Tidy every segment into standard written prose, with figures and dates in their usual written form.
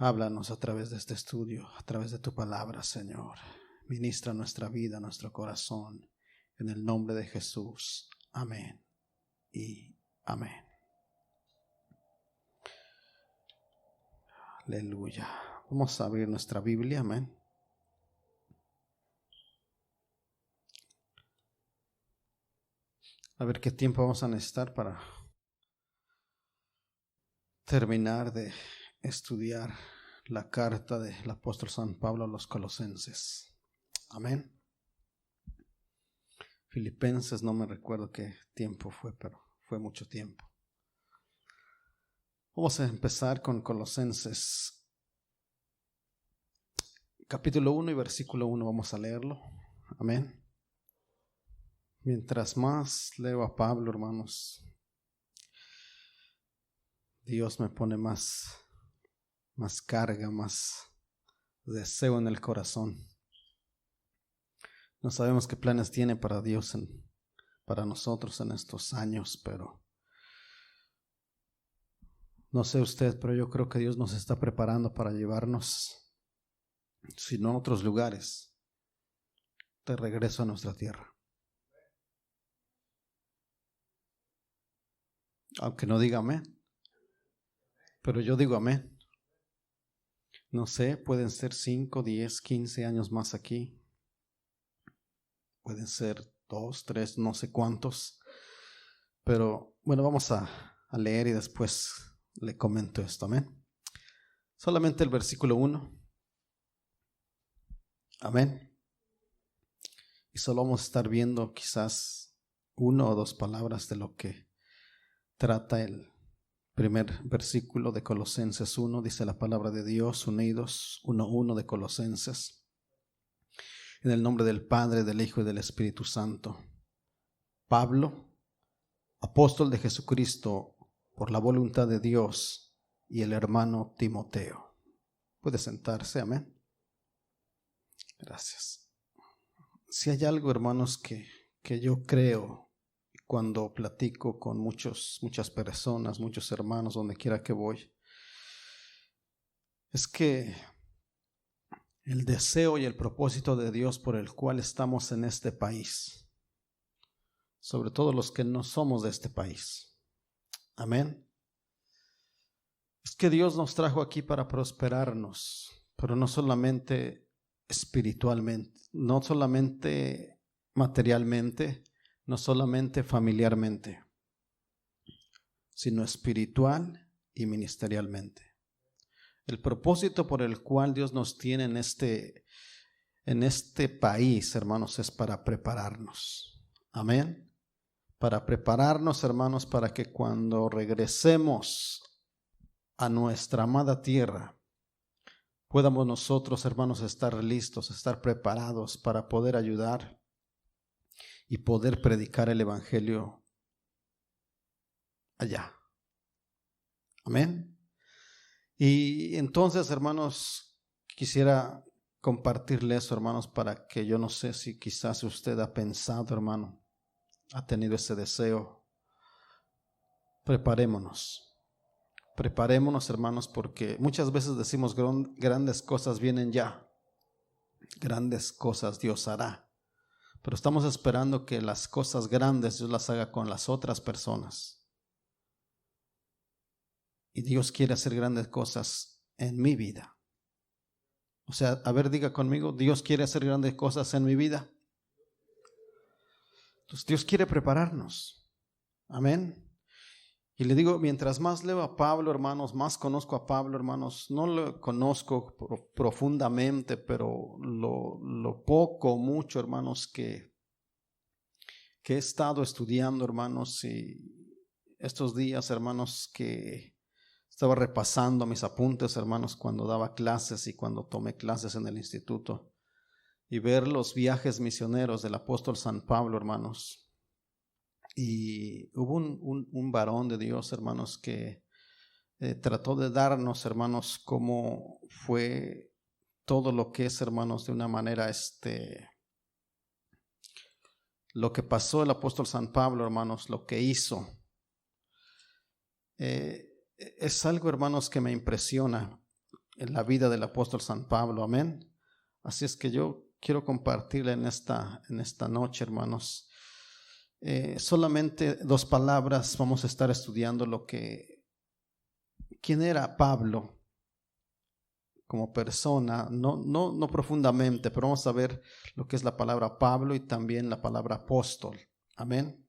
Háblanos a través de este estudio, a través de tu palabra, Señor. Ministra nuestra vida, nuestro corazón, en el nombre de Jesús. Amén y amén. Aleluya. Vamos a abrir nuestra Biblia, amén. A ver qué tiempo vamos a necesitar para terminar de estudiar la carta del apóstol San Pablo a los Colosenses. Amén. Filipenses, no me recuerdo qué tiempo fue, pero fue mucho tiempo. Vamos a empezar con Colosenses, capítulo 1 y versículo 1. Vamos a leerlo. Amén. Mientras más leo a Pablo, hermanos, Dios me pone más carga, más deseo en el corazón. No sabemos qué planes tiene para Dios, para nosotros en estos años, pero no sé usted, pero yo creo que Dios nos está preparando para llevarnos, si no a otros lugares, de regreso a nuestra tierra. Aunque no diga amén, pero yo digo amén. No sé, pueden ser 5, 10, 15 años más aquí. Pueden ser 2, 3, no sé cuántos. Pero bueno, vamos a leer y después le comento esto, amén. Solamente el versículo 1. Amén. Y solo vamos a estar viendo quizás 1 o 2 palabras de lo que trata el primer versículo de Colosenses 1. Dice la palabra de Dios, unidos, 1:1 de Colosenses. En el nombre del Padre, del Hijo y del Espíritu Santo. Pablo, apóstol de Jesucristo, por la voluntad de Dios, y el hermano Timoteo. Puede sentarse, amén. Gracias. Si hay algo, hermanos, que yo creo cuando platico con muchas personas, muchos hermanos, donde quiera que voy, es que el deseo y el propósito de Dios por el cual estamos en este país, sobre todo los que no somos de este país, amén, es que Dios nos trajo aquí para prosperarnos, pero no solamente espiritualmente, no solamente materialmente, no solamente familiarmente, sino espiritual y ministerialmente. El propósito por el cual Dios nos tiene en este país, hermanos, es para prepararnos. Amén. Para prepararnos, hermanos, para que cuando regresemos a nuestra amada tierra, podamos nosotros, hermanos, estar listos, estar preparados para poder ayudar y poder predicar el evangelio allá. Amén. Y entonces, hermanos, quisiera compartirle eso, hermanos, para que yo no sé si quizás usted ha pensado, hermano, ha tenido ese deseo. Preparémonos, hermanos, porque muchas veces decimos grandes cosas vienen ya, grandes cosas Dios hará. Pero estamos esperando que las cosas grandes Dios las haga con las otras personas. Y Dios quiere hacer grandes cosas en mi vida. O sea, a ver, diga conmigo, Dios quiere hacer grandes cosas en mi vida. Entonces Dios quiere prepararnos. Amén. Y le digo, mientras más leo a Pablo, hermanos, más conozco a Pablo, hermanos. No lo conozco profundamente, pero lo poco, mucho, hermanos, que he estado estudiando, hermanos, y estos días, hermanos, que estaba repasando mis apuntes, hermanos, cuando daba clases y cuando tomé clases en el instituto, y ver los viajes misioneros del apóstol San Pablo, hermanos. Y hubo un varón de Dios, hermanos, que trató de darnos, hermanos, cómo fue todo lo que es, hermanos, de una manera, lo que pasó el apóstol San Pablo, hermanos, lo que hizo. Es algo, hermanos, que me impresiona. en la vida del apóstol San Pablo, amén. Así es que yo quiero compartirle en esta noche, hermanos, solamente 2 palabras. Vamos a estar estudiando quién era Pablo como persona, no profundamente, pero vamos a ver lo que es la palabra Pablo y también la palabra apóstol, amén.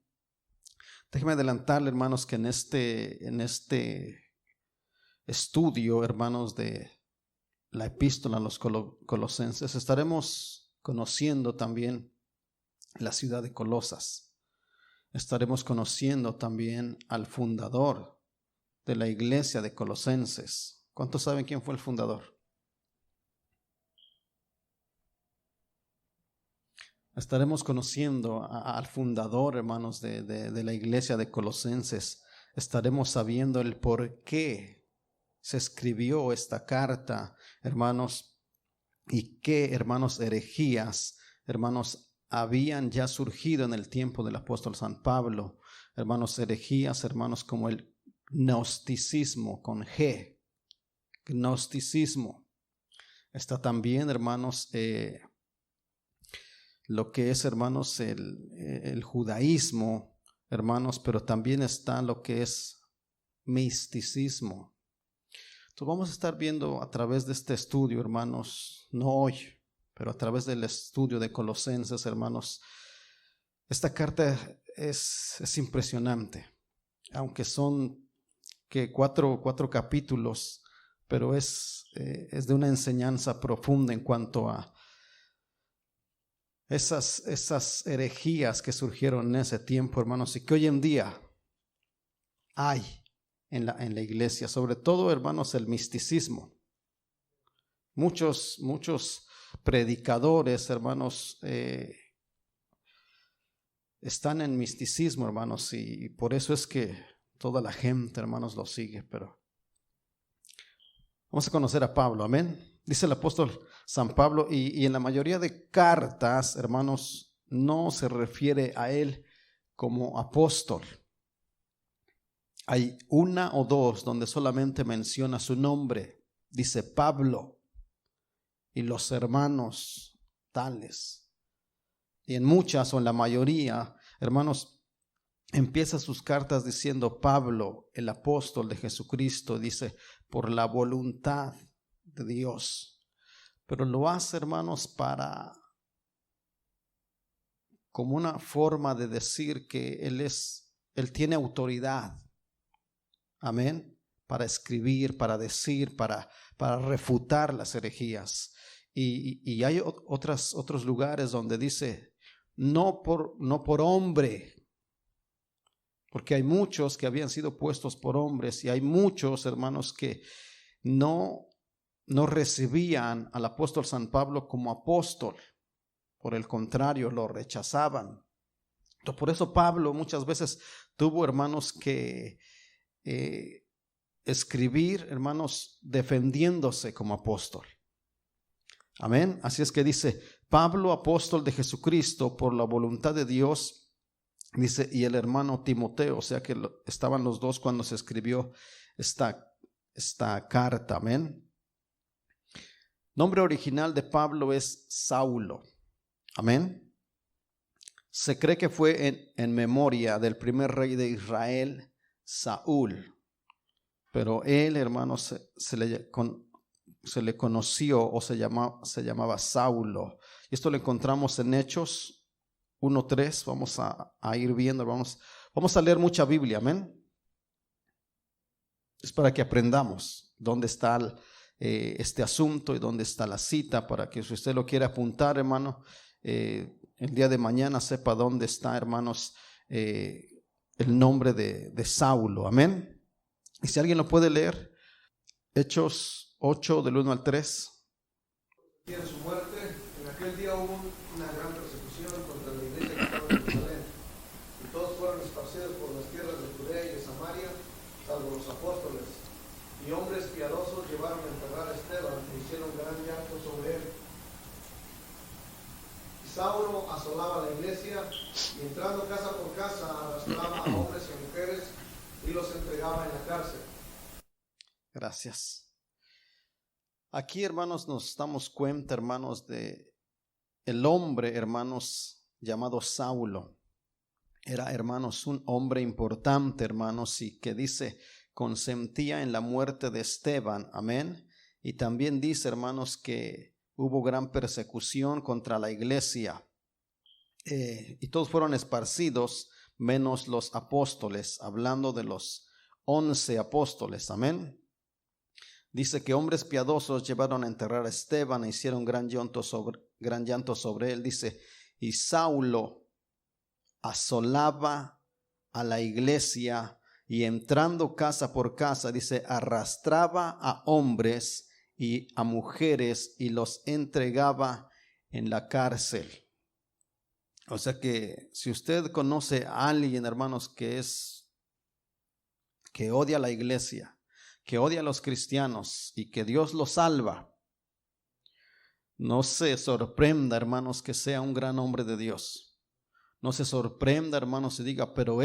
Déjenme adelantarle, hermanos, que en este estudio, hermanos, de la epístola a los colosenses, estaremos conociendo también la ciudad de Colosas. Estaremos conociendo también al fundador de la iglesia de Colosenses. ¿Cuántos saben quién fue el fundador? Estaremos conociendo al fundador, hermanos, de la iglesia de Colosenses. Estaremos sabiendo el por qué se escribió esta carta, hermanos, y qué, hermanos, herejías, hermanos, habían ya surgido en el tiempo del apóstol San Pablo. Hermanos, herejías, hermanos, como el gnosticismo con G, gnosticismo. Está también, hermanos, lo que es, hermanos, el judaísmo, hermanos, pero también está lo que es misticismo. Entonces vamos a estar viendo a través de este estudio, hermanos, no hoy, pero a través del estudio de Colosenses, hermanos. Esta carta es impresionante, aunque son que cuatro capítulos, pero es de una enseñanza profunda en cuanto a esas herejías que surgieron en ese tiempo, hermanos, y que hoy en día hay en la iglesia, sobre todo, hermanos, el misticismo. Muchos predicadores, hermanos, están en misticismo, hermanos, y por eso es que toda la gente, hermanos, lo sigue. Pero vamos a conocer a Pablo, amén. Dice el apóstol San Pablo, y en la mayoría de cartas, hermanos, no se refiere a él como apóstol. Hay 1 o 2 donde solamente menciona su nombre. Dice Pablo y los hermanos tales. Y en muchas o en la mayoría, hermanos, empieza sus cartas diciendo Pablo, el apóstol de Jesucristo, dice por la voluntad de Dios. Pero lo hace, hermanos, como una forma de decir que él tiene autoridad. Amén. Para escribir, para decir, para refutar las herejías. Y hay otros lugares donde dice no por hombre, porque hay muchos que habían sido puestos por hombres, y hay muchos, hermanos, que no recibían al apóstol San Pablo como apóstol. Por el contrario, lo rechazaban. Entonces, por eso Pablo muchas veces tuvo, hermanos, que escribir, hermanos, defendiéndose como apóstol. Amén. Así es que dice Pablo, apóstol de Jesucristo por la voluntad de Dios, dice, y el hermano Timoteo. O sea que estaban los dos cuando se escribió esta carta. Amén. Nombre original de Pablo es Saulo. Amén. Se cree que fue en memoria del primer rey de Israel, Saúl. Pero él, hermanos, se le conoció o se llamaba Saulo. Y esto lo encontramos en Hechos 1:3. Vamos a ir viendo, vamos a leer mucha Biblia, amén. Es para que aprendamos dónde está este asunto y dónde está la cita, para que si usted lo quiere apuntar, hermano, el día de mañana sepa dónde está, hermanos, el nombre de Saulo, amén. Y si alguien lo puede leer, Hechos 8 del 1 al 3. Y en su muerte, en aquel día hubo una gran persecución contra la iglesia que estaba en Jerusalén, y todos fueron esparcidos por las tierras de Judea y de Samaria, salvo los apóstoles. Y hombres piadosos llevaron a enterrar a Esteban e hicieron gran llanto sobre él. Y Saulo asolaba la iglesia, y entrando casa por casa arrastraba a hombres y a mujeres y los entregaba en la cárcel. Gracias. Aquí, hermanos, nos damos cuenta, hermanos, de el hombre, hermanos, llamado Saulo. Era, hermanos, un hombre importante, hermanos, y que dice, consentía en la muerte de Esteban. Amén. Y también dice, hermanos, que hubo gran persecución contra la iglesia. Y todos fueron esparcidos, menos los apóstoles, hablando de los 11 apóstoles. Amén. Dice que hombres piadosos llevaron a enterrar a Esteban e hicieron gran llanto sobre él. Dice, y Saulo asolaba a la iglesia y entrando casa por casa, dice, arrastraba a hombres y a mujeres y los entregaba en la cárcel. O sea que si usted conoce a alguien, hermanos, que odia a la iglesia, que odia a los cristianos y que Dios lo salva, no se sorprenda, hermanos, que sea un gran hombre de Dios. No se sorprenda, hermanos, y diga, pero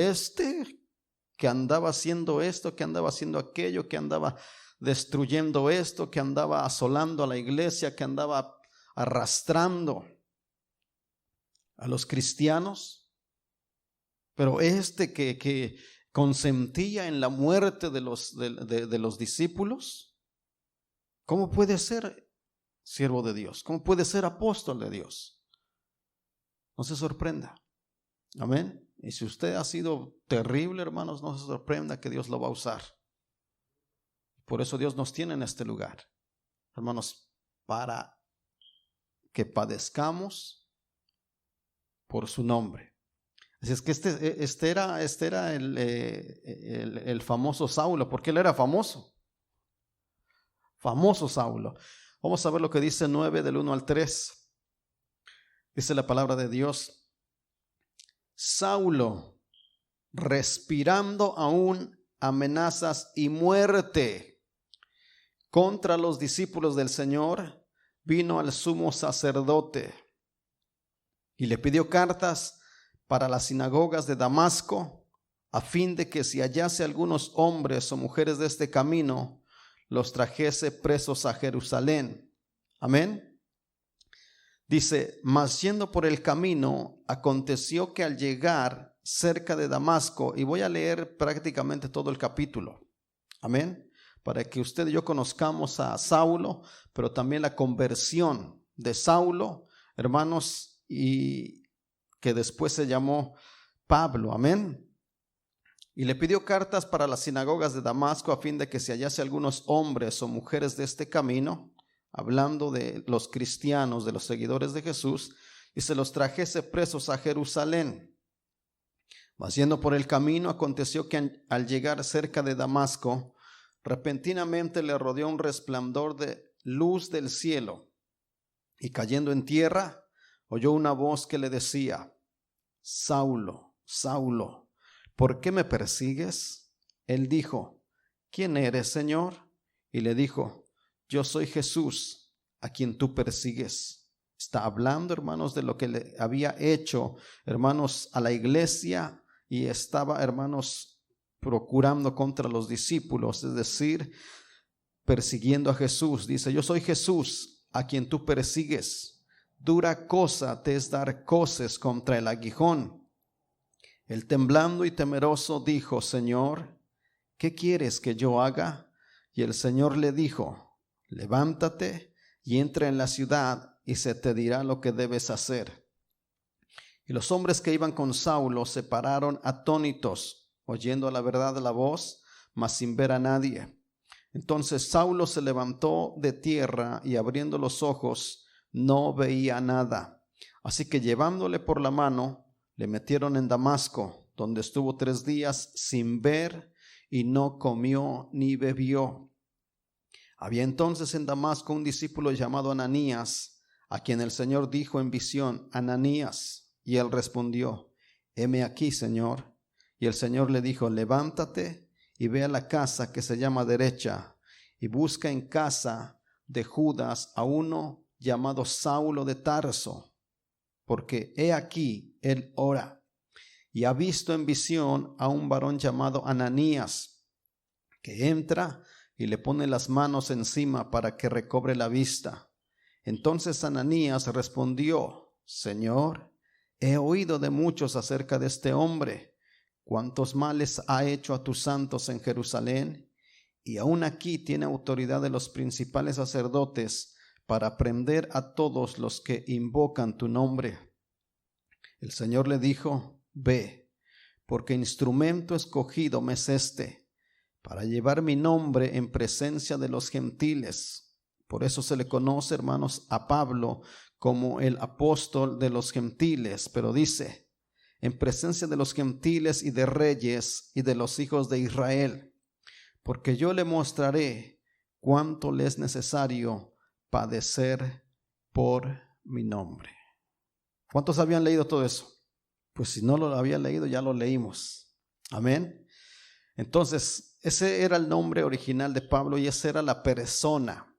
que andaba haciendo esto, que andaba haciendo aquello, que andaba destruyendo esto, que andaba asolando a la iglesia, que andaba arrastrando a los cristianos, pero que consentía en la muerte de los discípulos, ¿cómo puede ser siervo de Dios? ¿Cómo puede ser apóstol de Dios? No se sorprenda. Amén. Y si usted ha sido terrible, hermanos, no se sorprenda que Dios lo va a usar. Por eso Dios nos tiene en este lugar, hermanos, para que padezcamos por su nombre. Así es que este era el famoso Saulo, porque él era famoso. Famoso Saulo. Vamos a ver lo que dice 9 del 1 al 3. Dice la palabra de Dios. Saulo, respirando aún amenazas y muerte contra los discípulos del Señor, vino al sumo sacerdote y le pidió cartas para las sinagogas de Damasco, a fin de que si hallase algunos hombres o mujeres de este camino, los trajese presos a Jerusalén. Amén. Dice, mas yendo por el camino, aconteció que al llegar cerca de Damasco, y voy a leer prácticamente todo el capítulo, amén, para que usted y yo conozcamos a Saulo, pero también la conversión de Saulo, hermanos, y que después se llamó Pablo, amén. Y le pidió cartas para las sinagogas de Damasco a fin de que se hallase algunos hombres o mujeres de este camino, hablando de los cristianos, de los seguidores de Jesús, y se los trajese presos a Jerusalén. Mas yendo por el camino, aconteció que al llegar cerca de Damasco, repentinamente le rodeó un resplandor de luz del cielo, y cayendo en tierra, oyó una voz que le decía, Saulo, Saulo, ¿por qué me persigues? Él dijo, ¿quién eres, Señor? Y le dijo, yo soy Jesús, a quien tú persigues. Está hablando, hermanos, de lo que le había hecho, hermanos, a la iglesia, y estaba, hermanos, procurando contra los discípulos, es decir, persiguiendo a Jesús. Dice, yo soy Jesús, a quien tú persigues. Dura cosa te es dar coces contra el aguijón. Él temblando y temeroso dijo, Señor, ¿qué quieres que yo haga? Y el Señor le dijo, levántate y entra en la ciudad y se te dirá lo que debes hacer. Y los hombres que iban con Saulo se pararon atónitos, oyendo a la verdad la voz, mas sin ver a nadie. Entonces Saulo se levantó de tierra y abriendo los ojos, no veía nada. Así que llevándole por la mano, le metieron en Damasco, donde estuvo 3 días sin ver y no comió ni bebió. Había entonces en Damasco un discípulo llamado Ananías, a quien el Señor dijo en visión, Ananías, y él respondió, heme aquí, Señor. Y el Señor le dijo, levántate y ve a la casa que se llama Derecha, y busca en casa de Judas a uno llamado Saulo de Tarso, porque he aquí él ora, y ha visto en visión a un varón llamado Ananías, que entra y le pone las manos encima para que recobre la vista. Entonces Ananías respondió: Señor, he oído de muchos acerca de este hombre, cuántos males ha hecho a tus santos en Jerusalén, y aún aquí tiene autoridad de los principales sacerdotes para prender a todos los que invocan tu nombre. El Señor le dijo: Ve, porque instrumento escogido me es este, para llevar mi nombre en presencia de los gentiles. Por eso se le conoce, hermanos, a Pablo como el apóstol de los gentiles, pero dice: en presencia de los gentiles y de reyes y de los hijos de Israel, porque yo le mostraré cuánto le es necesario padecer por mi nombre. ¿Cuántos habían leído todo eso? Pues si no lo habían leído, ya lo leímos. Amén. Entonces, ese era el nombre original de Pablo y esa era la persona.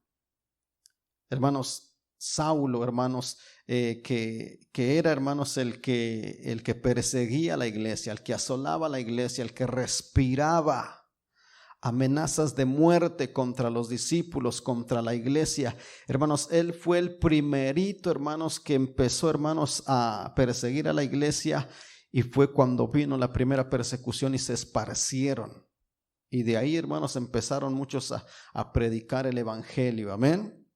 Hermanos, Saulo, hermanos, que era, hermanos, el que perseguía la iglesia, el que asolaba la iglesia, el que respiraba amenazas de muerte contra los discípulos, contra la iglesia. Hermanos, él fue el primerito, hermanos, que empezó, hermanos, a perseguir a la iglesia, y fue cuando vino la primera persecución y se esparcieron. Y de ahí, hermanos, empezaron muchos a predicar el evangelio. Amén.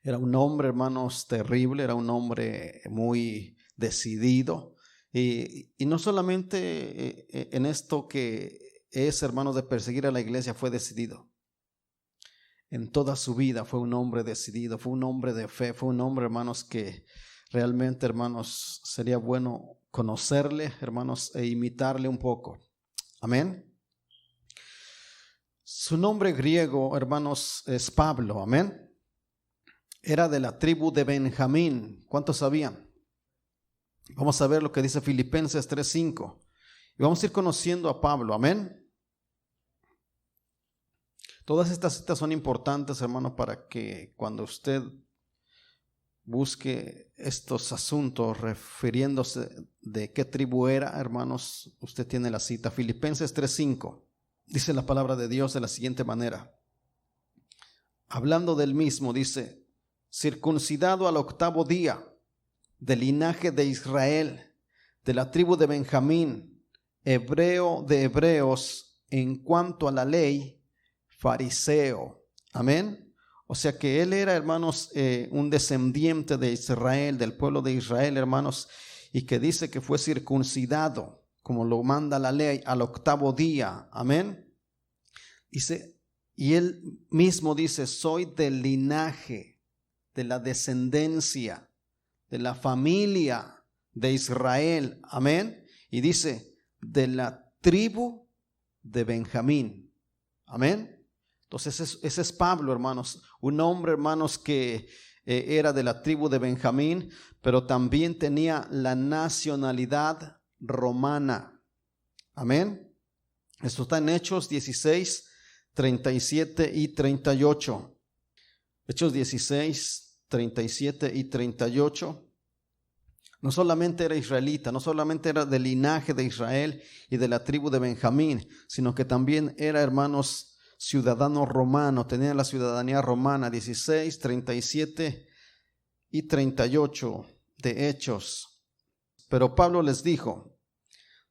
Era un hombre, hermanos, terrible, era un hombre muy decidido. Y no solamente en esto que es, hermanos, de perseguir a la iglesia, fue decidido. En toda su vida fue un hombre decidido, fue un hombre de fe, fue un hombre, hermanos, que realmente, hermanos, sería bueno conocerle, hermanos, e imitarle un poco. Amén. Su nombre griego, hermanos, es Pablo. Amén. Era de la tribu de Benjamín. ¿Cuántos sabían? Vamos a ver lo que dice Filipenses 3:5. Y vamos a ir conociendo a Pablo. Amén. Todas estas citas son importantes, hermano, para que cuando usted busque estos asuntos refiriéndose de qué tribu era, hermanos, usted tiene la cita. Filipenses 3:5. Dice la palabra de Dios de la siguiente manera. Hablando del mismo, dice: circuncidado al 8º día, del linaje de Israel, de la tribu de Benjamín, hebreo de hebreos, en cuanto a la ley, fariseo. Amén. O sea que él era, hermanos, un descendiente de Israel, del pueblo de Israel, hermanos, y que dice que fue circuncidado, como lo manda la ley, al 8º día. Amén. Dice, y él mismo dice: soy del linaje, de la descendencia, de la familia de Israel. Amén. Y dice: de la tribu de Benjamín. Amén. Entonces ese es Pablo, hermanos, un hombre, hermanos, que era de la tribu de Benjamín, pero también tenía la nacionalidad romana. Amén. Esto está en Hechos 16, 37 y 38. Hechos 16, 37 y 38. No solamente era israelita, no solamente era del linaje de Israel y de la tribu de Benjamín, sino que también era, hermanos, ciudadano romano, tenía la ciudadanía romana. 16, 37 y 38 de Hechos. Pero Pablo les dijo: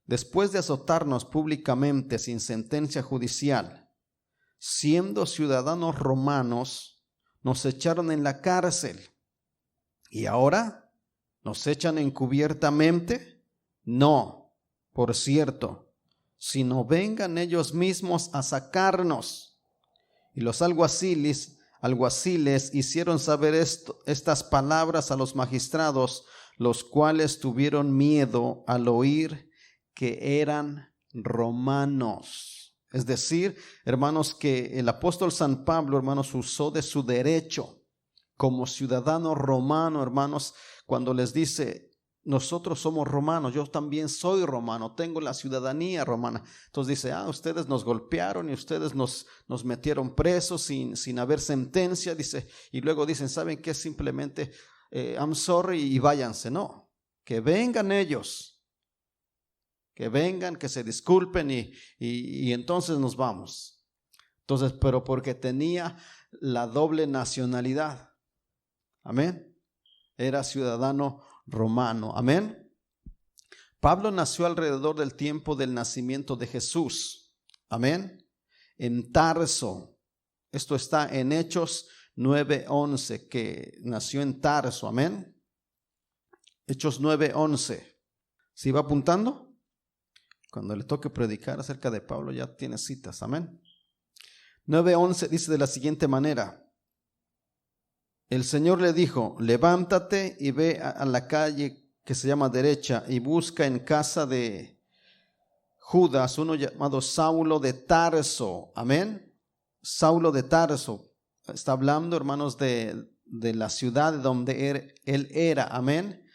después de azotarnos públicamente sin sentencia judicial, siendo ciudadanos romanos, nos echaron en la cárcel. ¿Y ahora nos echan encubiertamente? No, por cierto, sino vengan ellos mismos a sacarnos. Y los alguaciles hicieron saber estas palabras a los magistrados, los cuales tuvieron miedo al oír que eran romanos. Es decir, hermanos, que el apóstol San Pablo, hermanos, usó de su derecho como ciudadano romano, hermanos, cuando les dice: nosotros somos romanos, yo también soy romano, tengo la ciudadanía romana. Entonces dice: ustedes nos golpearon y ustedes nos metieron presos sin haber sentencia, dice, y luego dicen: ¿saben qué? Simplemente I'm sorry y váyanse. No, que vengan ellos, que vengan, que se disculpen y entonces nos vamos. Entonces, pero porque tenía la doble nacionalidad. Amén. Era ciudadano romano. Amén. Pablo nació alrededor del tiempo del nacimiento de Jesús. Amén. En Tarso. Esto está en Hechos 9:11, que nació en Tarso. Amén. Hechos 9:11. ¿Sí va apuntando? Cuando le toque predicar acerca de Pablo ya tiene citas. Amén. 9:11 dice de la siguiente manera: el Señor le dijo, levántate y ve a la calle que se llama derecha y busca en casa de Judas uno llamado Saulo de Tarso. Amén. Saulo de Tarso. Está hablando, hermanos, de la ciudad donde él era. Amén.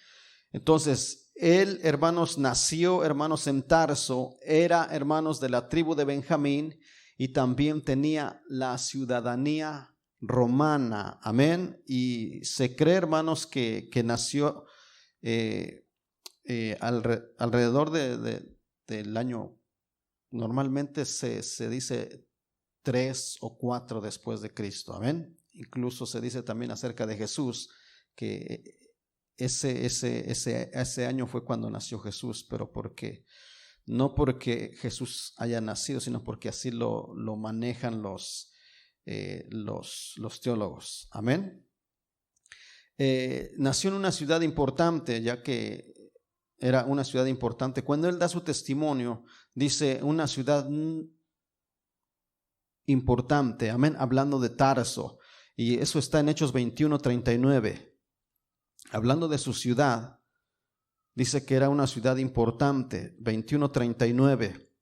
Entonces, él, hermanos, nació, hermanos, en Tarso. Era, hermanos, de la tribu de Benjamín y también tenía la ciudadanía romana. Amén. Y se cree, hermanos, que nació alrededor del año, normalmente se dice 3 o 4 después de Cristo. Amén. Incluso se dice también acerca de Jesús que ese año fue cuando nació Jesús, pero no porque Jesús haya nacido, sino porque así lo manejan los teólogos. Amén. Nació en una ciudad importante, ya que era una ciudad importante. Cuando él da su testimonio, dice una ciudad importante. Amén. Hablando de Tarso. Y eso está en Hechos 21:39. Hablando de su ciudad, dice que era una ciudad importante. 21:39.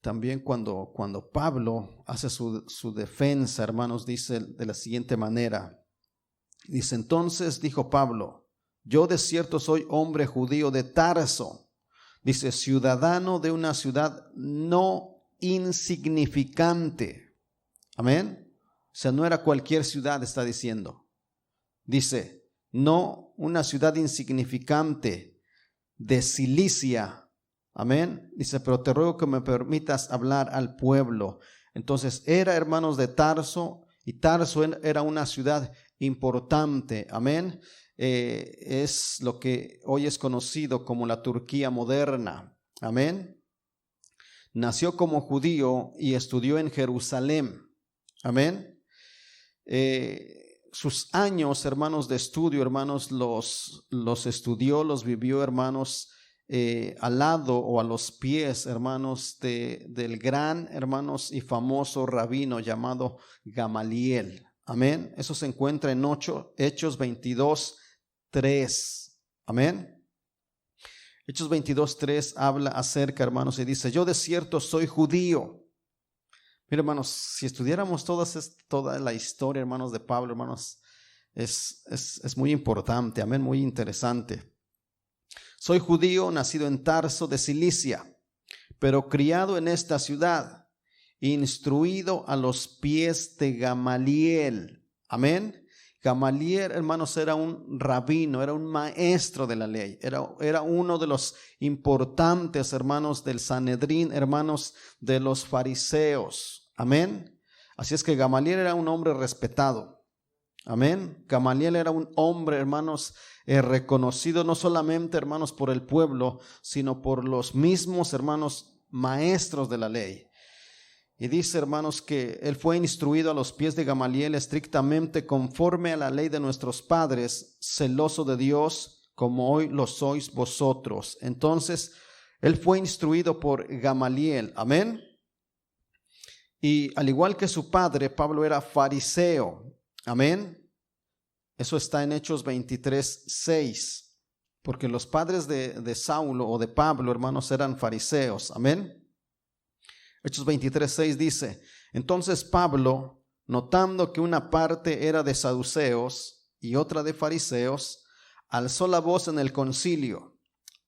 También cuando Pablo hace su defensa, hermanos, dice de la siguiente manera. Dice, entonces dijo Pablo, yo de cierto soy hombre judío de Tarso. Dice, ciudadano de una ciudad no insignificante. Amén. O sea, no era cualquier ciudad, está diciendo. Dice, no una ciudad insignificante de Cilicia. Amén. Dice, pero te ruego que me permitas hablar al pueblo. Entonces era, hermanos, de Tarso, y Tarso era una ciudad importante. Amén. Es lo que hoy es conocido como la Turquía moderna. Amén. Nació como judío y estudió en Jerusalén. Amén. Sus años, hermanos, de estudio, hermanos, los estudió, los vivió, hermanos, al lado o a los pies, hermanos, del gran, hermanos, y famoso rabino llamado Gamaliel. Amén. Eso se encuentra en Hechos 22:3. Amén. Hechos 22:3 habla acerca, hermanos, y dice, yo de cierto soy judío. Mira, hermanos, si estudiáramos toda la historia, hermanos, de Pablo, hermanos, es muy importante. Amén, muy interesante. Soy judío, nacido en Tarso de Cilicia, pero criado en esta ciudad, instruido a los pies de Gamaliel. Amén. Gamaliel, hermanos, era un rabino, era un maestro de la ley, era uno de los importantes, hermanos, del Sanedrín, hermanos, de los fariseos. Amén. Así es que Gamaliel era un hombre respetado. Amén. Gamaliel era un hombre, hermanos, reconocido no solamente, hermanos, por el pueblo, sino por los mismos, hermanos, maestros de la ley. Y dice, hermanos, que él fue instruido a los pies de Gamaliel estrictamente conforme a la ley de nuestros padres, celoso de Dios, como hoy lo sois vosotros. Entonces, él fue instruido por Gamaliel. Amén. Y al igual que su padre, Pablo era fariseo. Amén. Eso está en Hechos 23:6. Porque los padres de Saulo o de Pablo, hermanos, eran fariseos. Amén. Hechos 23:6 dice, entonces Pablo, notando que una parte era de saduceos y otra de fariseos, alzó la voz en el concilio,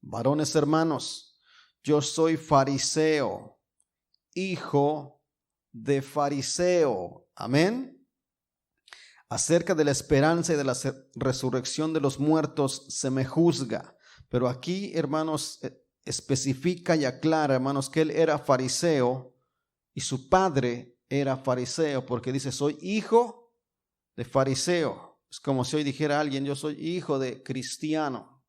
varones hermanos, yo soy fariseo, hijo de fariseo. Amén. Acerca de la esperanza y de la resurrección de los muertos se me juzga. Pero aquí, hermanos, especifica y aclara, hermanos, que él era fariseo y su padre era fariseo, porque dice, soy hijo de fariseo. Es como si hoy dijera alguien, yo soy hijo de cristiano.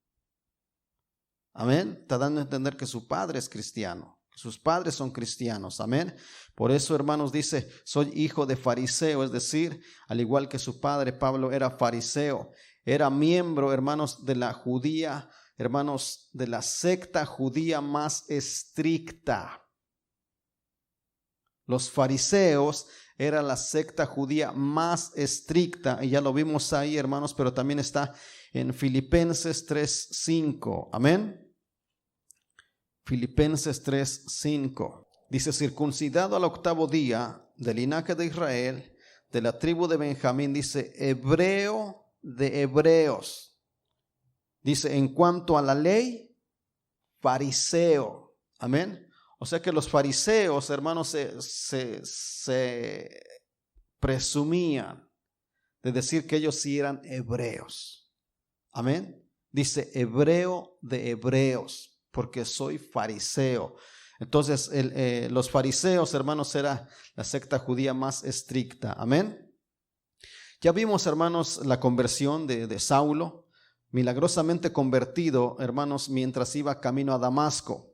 Amén. Está dando a entender que su padre es cristiano, que sus padres son cristianos. Amén. Por eso, hermanos, dice, soy hijo de fariseo, es decir, al igual que su padre, Pablo era fariseo. Era miembro, hermanos, de la judía, hermanos, de la secta judía más estricta. Los fariseos era la secta judía más estricta, y ya lo vimos ahí, hermanos, pero también está en Filipenses 3:5. Amén. Filipenses 3:5. Dice, circuncidado al 8º día, del linaje de Israel, de la tribu de Benjamín, dice, hebreo de hebreos. Dice, en cuanto a la ley, fariseo. Amén. O sea que los fariseos, hermanos, se presumían de decir que ellos sí eran hebreos. Amén. Dice, hebreo de hebreos, porque soy fariseo. Entonces, los fariseos, hermanos, era la secta judía más estricta. Amén. Ya vimos, hermanos, la conversión de Saulo, milagrosamente convertido, hermanos, mientras iba camino a Damasco.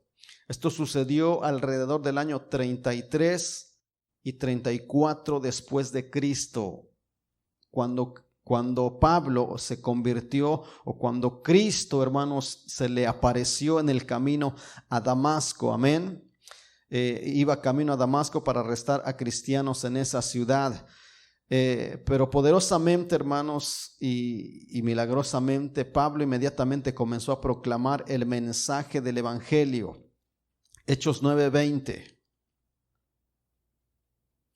Esto sucedió alrededor del año 33 y 34 después de Cristo, cuando Pablo se convirtió, o cuando Cristo, hermanos, se le apareció en el camino a Damasco. Amén. Iba camino a Damasco para arrestar a cristianos en esa ciudad. Pero poderosamente, hermanos, y milagrosamente, Pablo inmediatamente comenzó a proclamar el mensaje del evangelio. Hechos 9:20.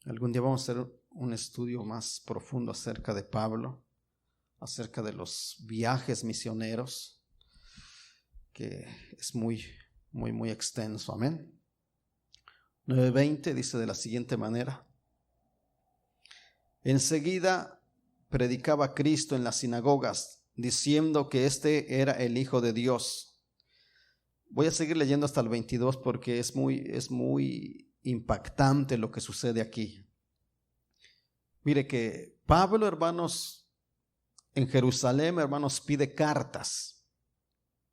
Algún día vamos a hacer un estudio más profundo acerca de Pablo, acerca de los viajes misioneros, que es muy extenso. Amén. 9:20 dice de la siguiente manera: enseguida predicaba Cristo en las sinagogas, diciendo que este era el Hijo de Dios. Voy a seguir leyendo hasta el 22 porque es muy impactante lo que sucede aquí. Mire que Pablo, hermanos, en Jerusalén, hermanos, pide cartas,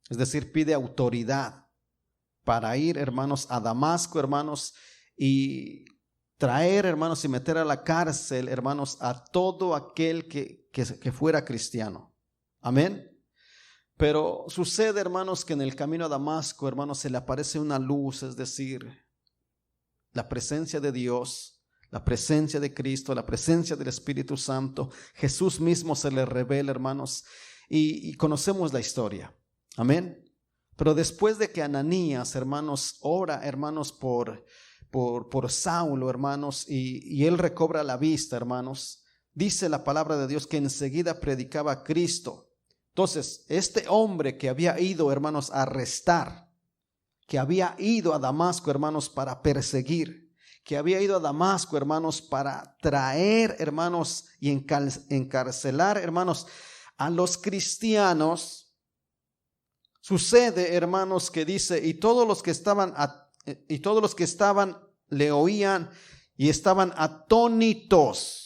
es decir, pide autoridad para ir, hermanos, a Damasco, hermanos, y traer, hermanos, y meter a la cárcel, hermanos, a todo aquel que fuera cristiano. Amén. Pero sucede, hermanos, que en el camino a Damasco, hermanos, se le aparece una luz, es decir, la presencia de Dios, la presencia de Cristo, la presencia del Espíritu Santo. Jesús mismo se le revela, hermanos, y conocemos la historia. Amén. Pero después de que Ananías, hermanos, ora, hermanos, por Saulo, hermanos, y él recobra la vista, hermanos, dice la palabra de Dios que enseguida predicaba a Cristo. Entonces, este hombre que había ido, hermanos, a arrestar, que había ido a Damasco, hermanos, para perseguir, que había ido a Damasco, hermanos, para traer, hermanos, y encarcelar, hermanos, a los cristianos, sucede, hermanos, que dice, y todos los que estaban le oían y estaban atónitos.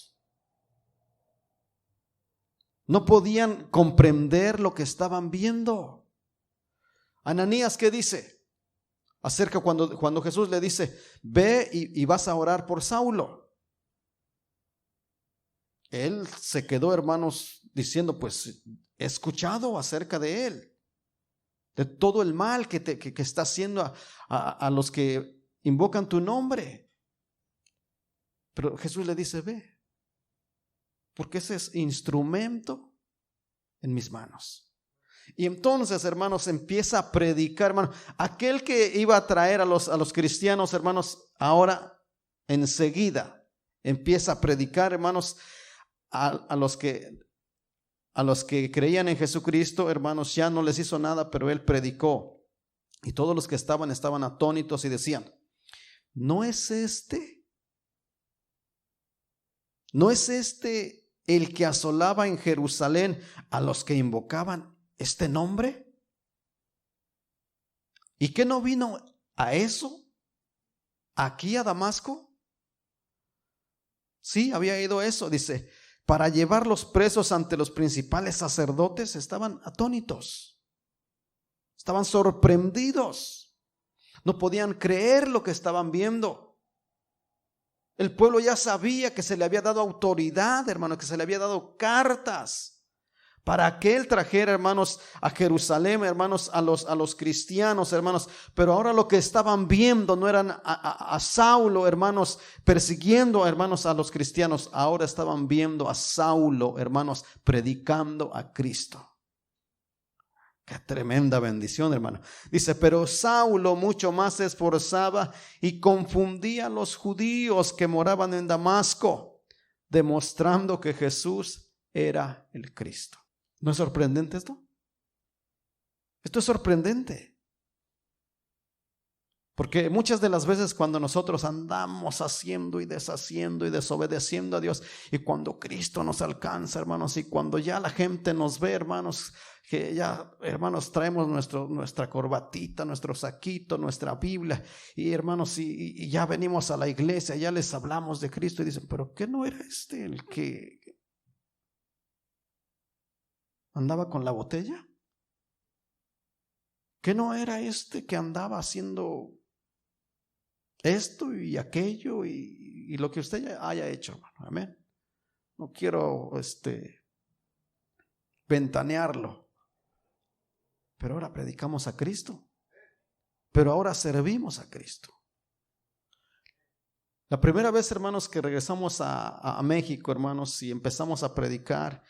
No podían comprender lo que estaban viendo. Ananías, ¿qué dice? Acerca cuando Jesús le dice, ve y vas a orar por Saulo. Él se quedó, hermanos, diciendo, pues he escuchado acerca de él, de todo el mal que está haciendo a los que invocan tu nombre. Pero Jesús le dice, ve, porque ese es instrumento en mis manos. Y entonces, hermanos, empieza a predicar, hermanos. Aquel que iba a traer a los cristianos, hermanos, ahora enseguida empieza a predicar, hermanos, a los que creían en Jesucristo, hermanos, ya no les hizo nada, pero él predicó. Y todos los que estaban atónitos y decían, ¿no es este el que asolaba en Jerusalén a los que invocaban este nombre? ¿Y qué no vino a eso aquí a Damasco? Sí, había ido eso, dice, para llevar los presos ante los principales sacerdotes. Estaban atónitos, estaban sorprendidos, no podían creer lo que estaban viendo. El pueblo ya sabía que se le había dado autoridad, hermano, que se le había dado cartas para que él trajera, hermanos, a Jerusalén, hermanos, a los cristianos, hermanos. Pero ahora lo que estaban viendo no eran a Saulo, hermanos, persiguiendo, hermanos, a los cristianos. Ahora estaban viendo a Saulo, hermanos, predicando a Cristo. Qué tremenda bendición, hermano. Dice, pero Saulo mucho más se esforzaba y confundía a los judíos que moraban en Damasco, demostrando que Jesús era el Cristo. ¿No es sorprendente esto? Esto es sorprendente. Porque muchas de las veces cuando nosotros andamos haciendo y deshaciendo y desobedeciendo a Dios, y cuando Cristo nos alcanza, hermanos, y cuando ya la gente nos ve, hermanos, que ya, hermanos, traemos nuestra corbatita, nuestro saquito, nuestra Biblia, y hermanos, y ya venimos a la iglesia, ya les hablamos de Cristo y dicen, pero ¿qué no era este el que andaba con la botella? ¿Qué no era este que andaba haciendo esto y aquello y lo que usted haya hecho, hermano? Amén. No quiero ventanearlo, pero ahora predicamos a Cristo, pero ahora servimos a Cristo. La primera vez, hermanos, que regresamos a México, hermanos, y empezamos a predicar,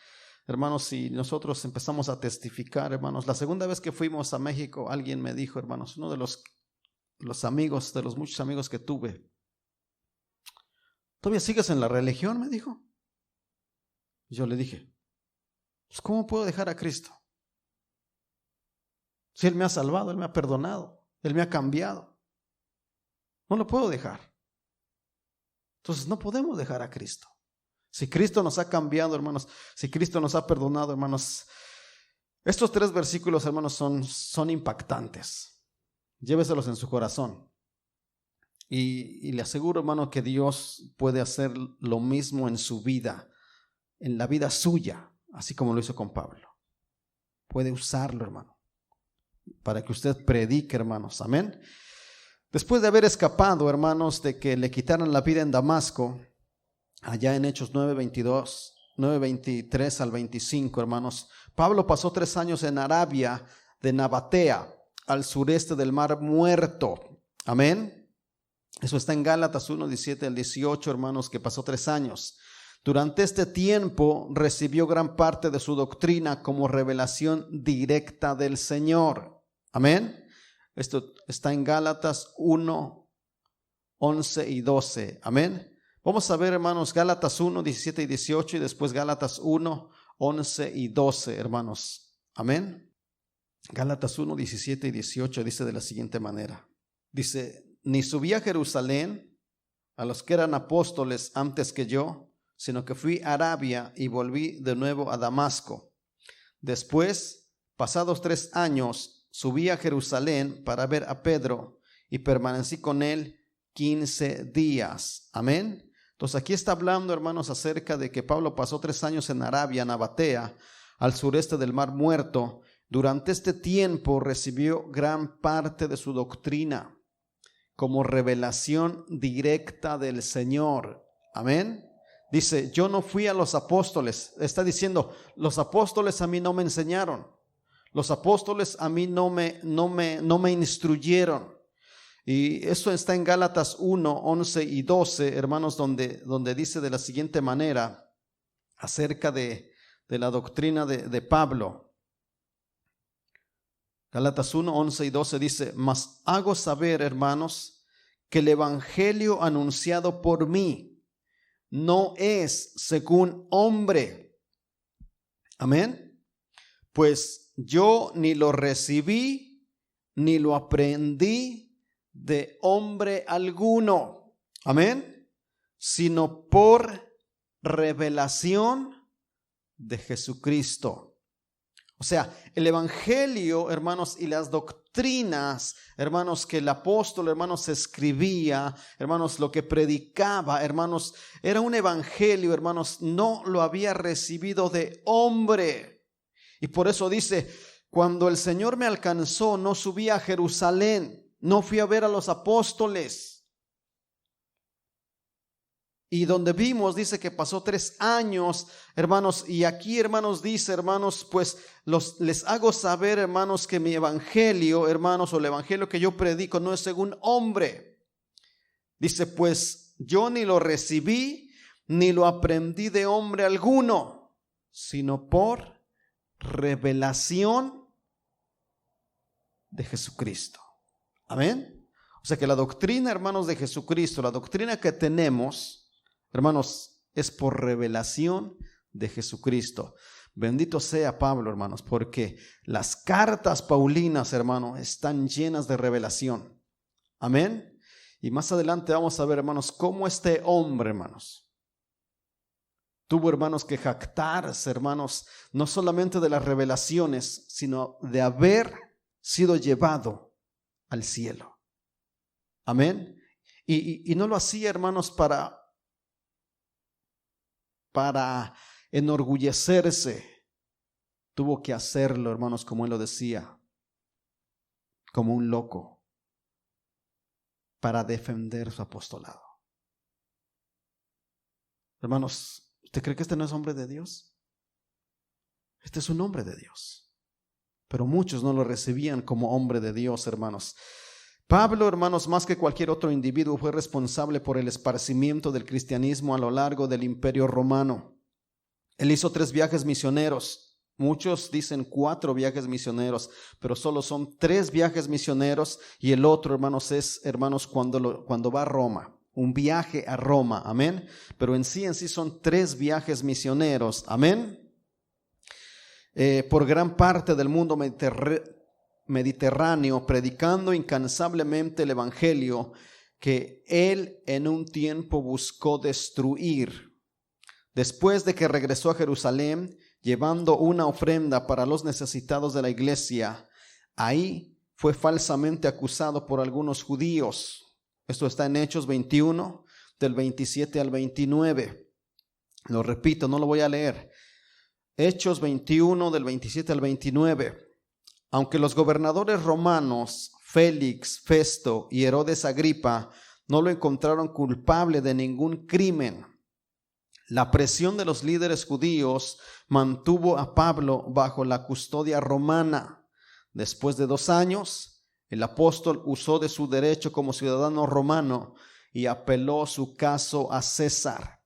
hermanos, y nosotros empezamos a testificar, hermanos. La segunda vez que fuimos a México, alguien me dijo, hermanos, uno de los amigos, de los muchos amigos que tuve, ¿todavía sigues en la religión?, me dijo. Y yo le dije, pues ¿cómo puedo dejar a Cristo? Si Él me ha salvado, Él me ha perdonado, Él me ha cambiado, no lo puedo dejar. Entonces no podemos dejar a Cristo. Si Cristo nos ha cambiado, hermanos, si Cristo nos ha perdonado, hermanos, estos 3 versículos, hermanos, son impactantes. Lléveselos en su corazón. Y le aseguro, hermano, que Dios puede hacer lo mismo en su vida, en la vida suya, así como lo hizo con Pablo. Puede usarlo, hermano, para que usted predique, hermanos. Amén. Después de haber escapado, hermanos, de que le quitaran la vida en Damasco, allá en Hechos 9:22, 9:23 al 25, hermanos, Pablo pasó 3 años en Arabia de Nabatea, al sureste del Mar Muerto. Amén. Eso está en Gálatas 1:17 al 18, hermanos, que pasó 3 años. Durante este tiempo recibió gran parte de su doctrina como revelación directa del Señor. Amén. Esto está en Gálatas 1, 11 y 12. Amén. Vamos a ver, hermanos, Gálatas 1, 17 y 18 y después Gálatas 1, 11 y 12, hermanos. Amén. Gálatas 1, 17 y 18 dice de la siguiente manera. Dice, ni subí a Jerusalén a los que eran apóstoles antes que yo, sino que fui a Arabia y volví de nuevo a Damasco. Después, pasados 3 años, subí a Jerusalén para ver a Pedro y permanecí con él 15 días. Amén. Entonces aquí está hablando, hermanos, acerca de que Pablo pasó 3 años en Arabia, Nabatea, al sureste del Mar Muerto. Durante este tiempo recibió gran parte de su doctrina como revelación directa del Señor. Amén. Dice, yo no fui a los apóstoles. Está diciendo, los apóstoles a mí no me enseñaron. Los apóstoles a mí no me instruyeron. Y eso está en Gálatas 1, 11 y 12, hermanos, donde dice de la siguiente manera acerca de la doctrina de Pablo. Gálatas 1, 11 y 12 dice, mas hago saber, hermanos, que el evangelio anunciado por mí no es según hombre. Amén. Pues yo ni lo recibí ni lo aprendí de hombre alguno. Amén. Sino por revelación de Jesucristo. O sea, el evangelio, hermanos, y las doctrinas, hermanos, que el apóstol, hermanos, escribía, hermanos, lo que predicaba, hermanos, era un evangelio, hermanos, no lo había recibido de hombre. Y por eso dice, cuando el Señor me alcanzó, no subí a Jerusalén, no fui a ver a los apóstoles. Y donde vimos, dice que pasó 3 años, hermanos, y aquí, hermanos, dice, hermanos, pues les hago saber, hermanos, que mi evangelio, hermanos, o el evangelio que yo predico no es según hombre. Dice, pues yo ni lo recibí, ni lo aprendí de hombre alguno, sino por revelación de Jesucristo. Amén. O sea que la doctrina, hermanos, de Jesucristo, la doctrina que tenemos, hermanos, es por revelación de Jesucristo. Bendito sea Pablo, hermanos, porque las cartas paulinas, hermanos, están llenas de revelación. Amén. Y más adelante vamos a ver, hermanos, cómo este hombre, hermanos, tuvo, hermanos, que jactarse, hermanos, no solamente de las revelaciones, sino de haber sido llevado al cielo. Amén. Y no lo hacía, hermanos, para enorgullecerse. Tuvo que hacerlo, hermanos, como él lo decía, como un loco, para defender su apostolado. Hermanos, ¿usted cree que este no es hombre de Dios? Este es un hombre de Dios, pero muchos no lo recibían como hombre de Dios, hermanos. Pablo, hermanos, más que cualquier otro individuo, fue responsable por el esparcimiento del cristianismo a lo largo del Imperio Romano. Él hizo 3 viajes misioneros. Muchos dicen 4 viajes misioneros, pero solo son 3 viajes misioneros, y el otro, hermanos, es, hermanos, cuando va a Roma, un viaje a Roma, amén. Pero en sí son 3 viajes misioneros, amén. Por gran parte del mundo mediterráneo, predicando incansablemente el evangelio que él en un tiempo buscó destruir. Después de que regresó a Jerusalén, llevando una ofrenda para los necesitados de la iglesia, ahí fue falsamente acusado por algunos judíos. Esto está en Hechos 21, del 27 al 29. Lo repito, no lo voy a leer. Hechos 21, del 27 al 29. Aunque los gobernadores romanos, Félix, Festo y Herodes Agripa, no lo encontraron culpable de ningún crimen, la presión de los líderes judíos mantuvo a Pablo bajo la custodia romana. Después de 2 años, el apóstol usó de su derecho como ciudadano romano y apeló su caso a César.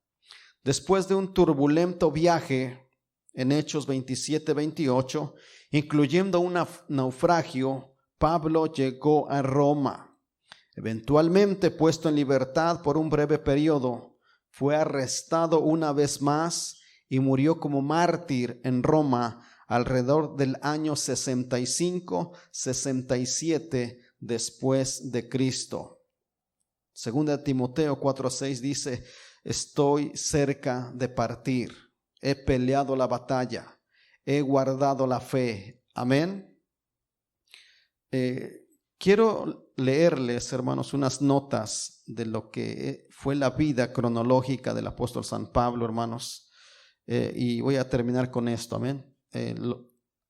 Después de un turbulento viaje, en Hechos 27-28, incluyendo un naufragio, Pablo llegó a Roma. Eventualmente, puesto en libertad por un breve periodo, fue arrestado una vez más y murió como mártir en Roma alrededor del año 65-67 después de Cristo. Segunda de Timoteo 4:6 dice: estoy cerca de partir. He peleado la batalla, he guardado la fe. Amén. Quiero leerles, hermanos, unas notas de lo que fue la vida cronológica del apóstol San Pablo, hermanos. Y voy a terminar con esto, amén.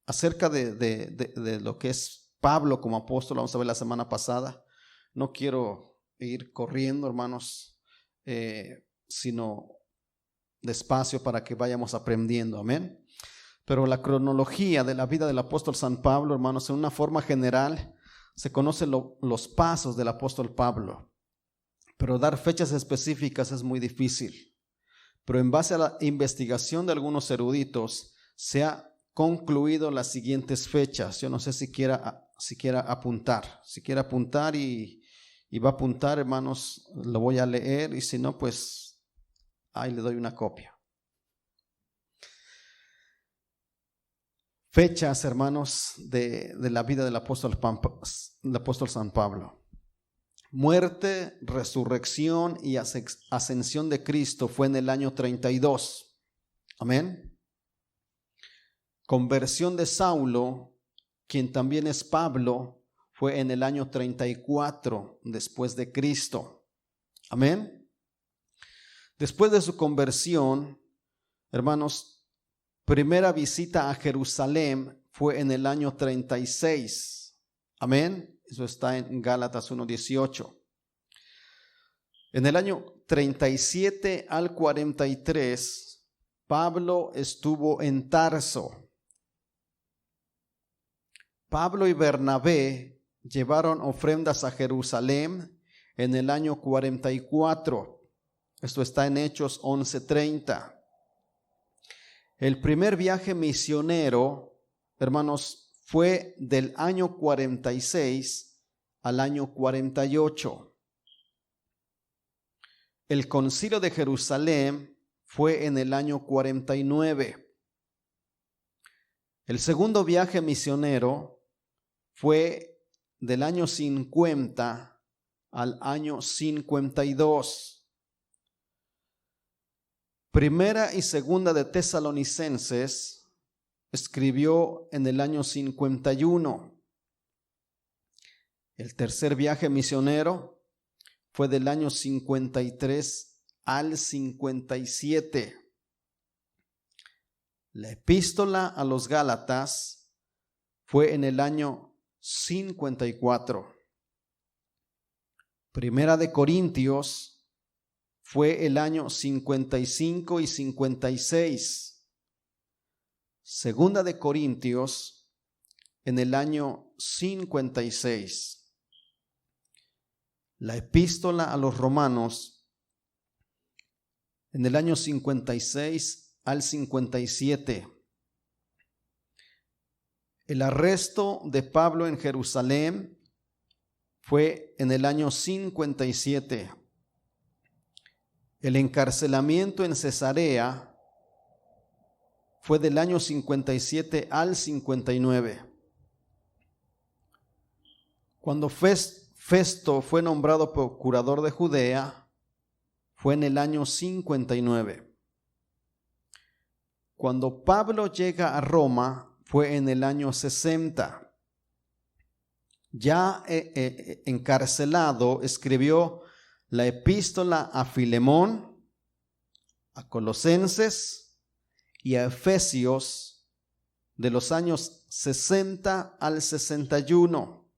Acerca de lo que es Pablo como apóstol, vamos a ver la semana pasada. No quiero ir corriendo, hermanos, sino despacio para que vayamos aprendiendo, amén. Pero la cronología de la vida del apóstol San Pablo, hermanos, en una forma general se conocen los pasos del apóstol Pablo, pero dar fechas específicas es muy difícil. Pero en base a la investigación de algunos eruditos se ha concluido las siguientes fechas. Yo no sé si quiera apuntar. Si quiere apuntar y va a apuntar, hermanos, lo voy a leer, y si no, pues ahí le doy una copia. Fechas, hermanos, de la vida del apóstol San Pablo. Muerte, resurrección y ascensión de Cristo fue en el año 32. Amén. conversión de Saulo, quien también es Pablo, fue en el año 34 después de Cristo. Amén. Después de su conversión, hermanos, primera visita a Jerusalén fue en el año 36. Amén. Eso está en Gálatas 1:18. En el año 37 al 43, Pablo estuvo en Tarso. Pablo y Bernabé llevaron ofrendas a Jerusalén en el año 44. Esto está en Hechos 11:30. El primer viaje misionero, hermanos, fue del año 46 al año 48. El concilio de Jerusalén fue en el año 49. El segundo viaje misionero fue del año 50 al año 52. Primera y segunda de Tesalonicenses escribió en el año 51. El tercer viaje misionero fue del año 53 al 57. La epístola a los Gálatas fue en el año 54. Primera de Corintios fue el año 55 y 56. Segunda de Corintios en el año 56. La epístola a los Romanos en el año 56 al 57. El arresto de Pablo en Jerusalén fue en el año 57. El encarcelamiento en Cesarea fue del año 57 al 59. Cuando Festo fue nombrado procurador de Judea, fue en el año 59. Cuando Pablo llega a Roma, fue en el año 60. Ya encarcelado, escribió la epístola a Filemón, a Colosenses y a Efesios de los años 60 al 61.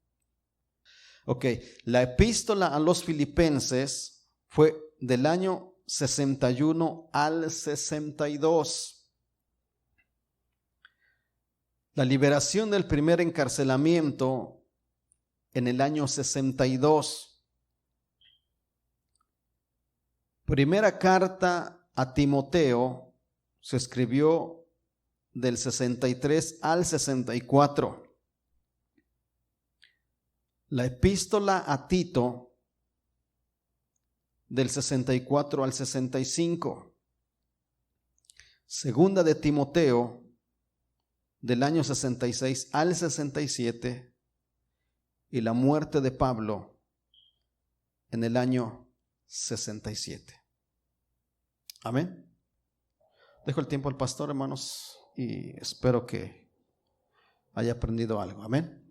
La epístola a los Filipenses fue del año 61 al 62. La liberación del primer encarcelamiento en el año 62. Primera carta a Timoteo se escribió del 63 al 64. La epístola a Tito del 64 al 65. Segunda de Timoteo del año 66 al 67 y la muerte de Pablo en el año 67. Amén. Dejo el tiempo al pastor, hermanos, y espero que haya aprendido algo. Amén.